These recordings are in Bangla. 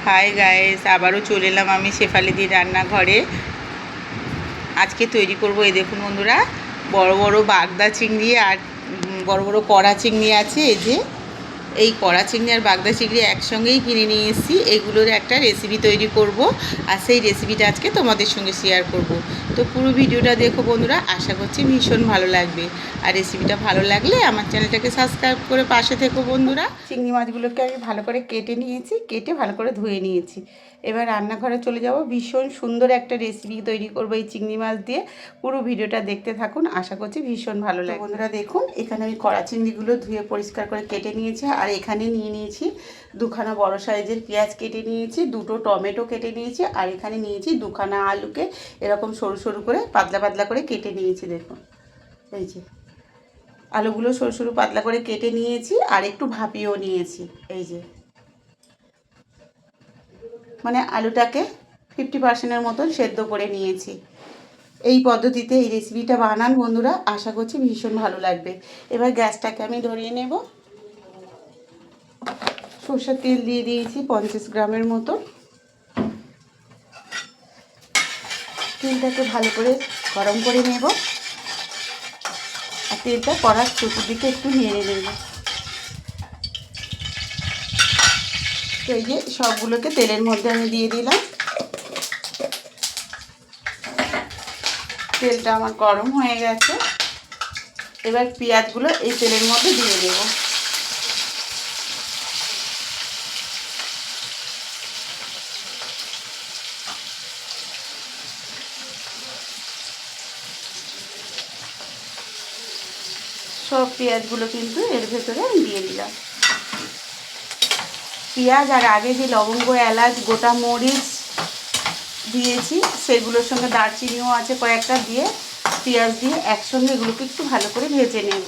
হাই গাইস, আবারও চলে এলাম আমি শেফালিদির রান্নাঘরে। আজকে তৈরি করব এই দেখুন বন্ধুরা, বড় বড় বাগদা চিংড়ি আর বড় বড় কড়া চিংড়ি আছে। এই যে এই কড়া চিংড়ি আর বাগদা চিংড়ি একসঙ্গেই কিনে নিয়ে এসেছি। এগুলোর একটা রেসিপি তৈরি করব আর সেই রেসিপিটা আজকে তোমাদের সঙ্গে শেয়ার করব। তো পুরো ভিডিওটা দেখো বন্ধুরা, আশা করছি ভীষণ ভালো লাগবে। আর রেসিপিটা ভালো লাগলে আমার চ্যানেলটাকে সাবস্ক্রাইব করে পাশে থেকো বন্ধুরা। চিংড়ি মাছগুলোকে আমি ভালো করে কেটে নিয়েছি, কেটে ভালো করে ধুয়ে নিয়েছি। এবার রান্নাঘরে চলে যাব, ভীষণ সুন্দর একটা রেসিপি তৈরি করবো এই চিংড়ি মাছ দিয়ে। পুরো ভিডিওটা দেখতে থাকুন, আশা করছি ভীষণ ভালো লাগে। বন্ধুরা দেখুন, এখানে আমি কড়া চিংড়িগুলো ধুয়ে পরিষ্কার করে কেটে নিয়েছি। আর এখানে নিয়ে নিয়েছি দুখানা বড় সাইজের পেঁয়াজ কেটে নিয়েছি, দুটো টমেটো কেটে নিয়েছি, আর এখানে নিয়েছি দুখানা আলুকে এরকম সরু সরু করে পাতলা পাতলা করে কেটে নিয়েছি। দেখুন এই যে আলুগুলো সরু সরু পাতলা করে কেটে নিয়েছি আর একটু ভাপিয়েও নিয়েছি। এই যে মানে আলুটাকে 50% মতন সেদ্ধ করে নিয়েছি। এই পদ্ধতিতে এই রেসিপিটা বানান বন্ধুরা, আশা করছি ভীষণ ভালো লাগবে। এবার গ্যাসটাকে আমি ধরিয়ে নেব। সরষের তেল দিয়ে দিয়েছি 50 গ্রামের মতো। তেলটাকে ভালো করে গরম করে নেব আর তেলটা কড়ার চতুর্দিকে একটু নেড়ে নেব। তো এই যে সবগুলোকে তেলের মধ্যে আমি দিয়ে দিলাম। তেলটা আমার গরম হয়ে গেছে। এবার পেঁয়াজগুলো এই তেলের মধ্যে দিয়ে দেব। সব পেঁয়াজগুলো কিন্তু এর ভেতরে আমি দিয়ে দিলাম। পেঁয়াজ আর আগে যে লবঙ্গ, এলাচ, গোটা মরিচ দিয়েছি সেগুলোর সঙ্গে দারচিনিও আছে কয়েকটা, দিয়ে পেঁয়াজ দিয়ে একসঙ্গে এগুলোকে একটু ভালো করে ভেজে নেব।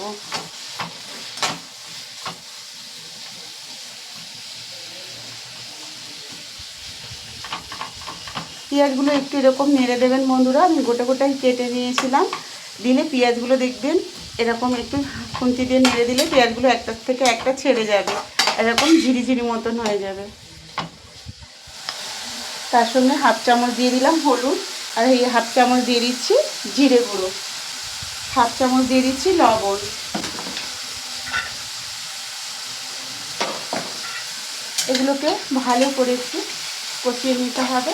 পেঁয়াজগুলো একটু এরকম নেড়ে দেবেন বন্ধুরা। আমি গোটা গোটাই কেটে নিয়েছিলাম, দিলে পেঁয়াজগুলো দেখবেন এরকম একটু খুন্তি দিয়ে নেড়ে দিলে পেঁয়াজগুলো একটার থেকে একটা ছেড়ে যাবে, এরকম ঝিরিঝিরি মতন হয়ে যাবে। তার সঙ্গে হাফ চামচ দিয়ে দিলাম হলুদ, আর এই হাফ চামচ দিয়ে দিচ্ছি জিরে গুঁড়ো, হাফ চামচ দিয়ে দিচ্ছি লবণ। এগুলোকে ভালো করে একটু কষিয়ে নিতে হবে।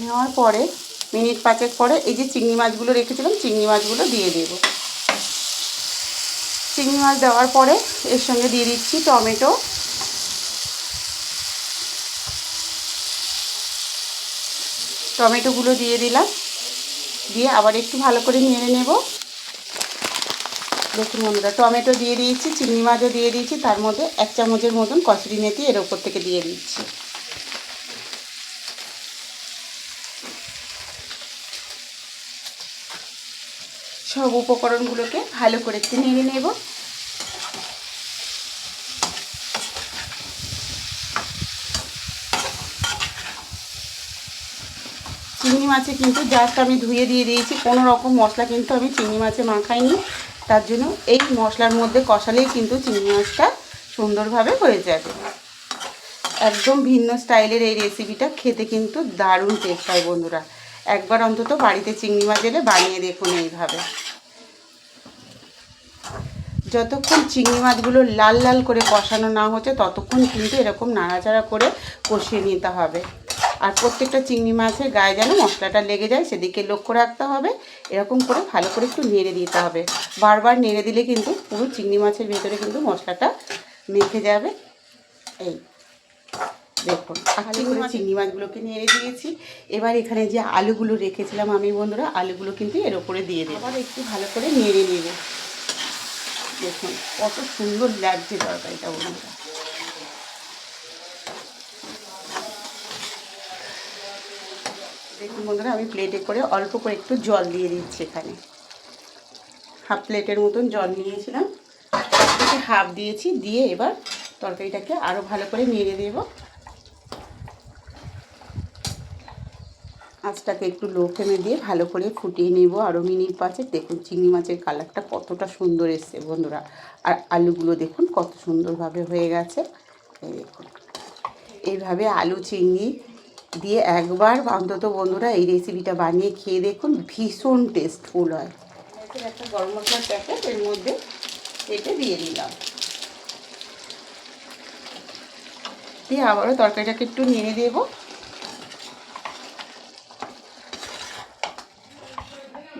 নেওয়ার পরে মিনিট 5 পরে এই যে চিংড়ি মাছগুলো রেখেছিলাম, চিংড়ি মাছগুলো দিয়ে দেব। চিংড়ি মাছ দেওয়ার পরে এর সঙ্গে দিয়ে দিচ্ছি টমেটো, টমেটোগুলো দিয়ে দিলাম, দিয়ে আবার একটু ভালো করে নেড়ে নেব। দেখুন বন্ধুরা, টমেটো দিয়ে দিয়েছি, চিংড়ি মাছও দিয়ে দিয়েছি, তার মধ্যে 1 চামচের মতন কসুরি মেথি এর ওপর থেকে দিয়ে দিচ্ছি। সব উপকরণগুলোকে ভালো করে একটু নেড়ে নেব। চিংড়ি মাছে কিন্তু জাস্ট আমি ধুয়ে দিয়ে দিয়েছি, কোনো রকম মশলা কিন্তু আমি চিংড়ি মাছে মাখাইনি। তার জন্য এই মশলার মধ্যে কষালেই কিন্তু চিংড়ি মাছটা সুন্দরভাবে হয়ে যাবে। একদম ভিন্ন স্টাইলের এই রেসিপিটা খেতে কিন্তু দারুণ টেস্ট হয় বন্ধুরা। একবার অন্তত বাড়িতে চিংড়ি মাছ এলে বানিয়ে দেখুন এইভাবে। যতক্ষণ চিংড়ি মাছগুলো লাল লাল করে কষানো না হচ্ছে ততক্ষণ কিন্তু এরকম নাড়াচাড়া করে কষিয়ে নিতে হবে। আর প্রত্যেকটা চিংড়ি মাছের গায়ে যেন মশলাটা লেগে যায় সেদিকে লক্ষ্য রাখতে হবে। এরকম করে ভালো করে একটু নেড়ে দিতে হবে। বারবার নেড়ে দিলে কিন্তু পুরো চিংড়ি মাছের ভেতরে কিন্তু মশলাটা মেখে যাবে। এই দেখুন চিংড়ি মাছগুলোকে নেড়ে দিয়েছি। এবার এখানে যে আলুগুলো রেখেছিলাম আমি বন্ধুরা, আলুগুলো কিন্তু এর ওপরে দিয়ে দেবো। আবার একটু ভালো করে নেড়ে নেবে। দেখুন কত সুন্দর লাগছে তরকারিটা বন্ধুরা। দেখুন বন্ধুরা, আমি প্লেটে করে অল্প করে একটু জল দিয়ে দিচ্ছি। এখানে হাফ প্লেটের মতন জল নিয়েছিলাম, হাফ দিয়েছি, দিয়ে এবার তরকারিটাকে আরও ভালো করে নেড়ে দেব। আঁচটাকে একটু লো ফ্লেমে দিয়ে ভালো করে ফুটিয়ে নেব আরও মিনিট 5। দেখুন চিংড়ি মাছের কালারটা কতটা সুন্দর এসছে বন্ধুরা, আর আলুগুলো দেখুন কত সুন্দরভাবে হয়ে গেছে। এই দেখুন, এইভাবে আলু চিংড়ি দিয়ে একবার অন্তত বন্ধুরা এই রেসিপিটা বানিয়ে খেয়ে দেখুন, ভীষণ টেস্টফুল হয়। একটা গরম মশলার প্যাকেট এর মধ্যে এটা দিয়ে দিলাম, দিয়ে আবারও তরকারিটাকে একটু নেড়ে দেবো।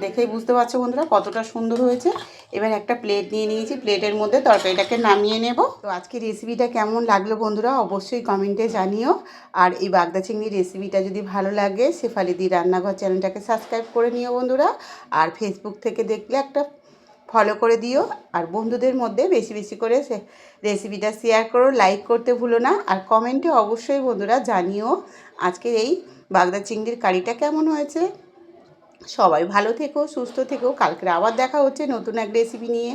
দেখেই বুঝতে পারছো বন্ধুরা কতটা সুন্দর হয়েছে। এবার একটা প্লেট নিয়ে নিয়েছি, প্লেটের মধ্যে তরকারিটাকে নামিয়ে নেব। তো আজকে রেসিপিটা কেমন লাগলো বন্ধুরা অবশ্যই কমেন্টে জানিও। আর এই বাগদা চিংড়ির রেসিপিটা যদি ভালো লাগে শেফালিদি রান্নাঘর চ্যানেলটাকে সাবস্ক্রাইব করে নিও বন্ধুরা। আর ফেসবুক থেকে দেখলে একটা ফলো করে দিও, আর বন্ধুদের মধ্যে বেশি বেশি করে রেসিপিটা শেয়ার করো, লাইক করতে ভুলো না। আর কমেন্টে অবশ্যই বন্ধুরা জানিও আজকের এই বাগদা চিংড়ির কারিটা কেমন হয়েছে। সবাই ভালো থেকো, সুস্থ থেকো। কালকে আবার দেখা হচ্ছে নতুন এক রেসিপি নিয়ে।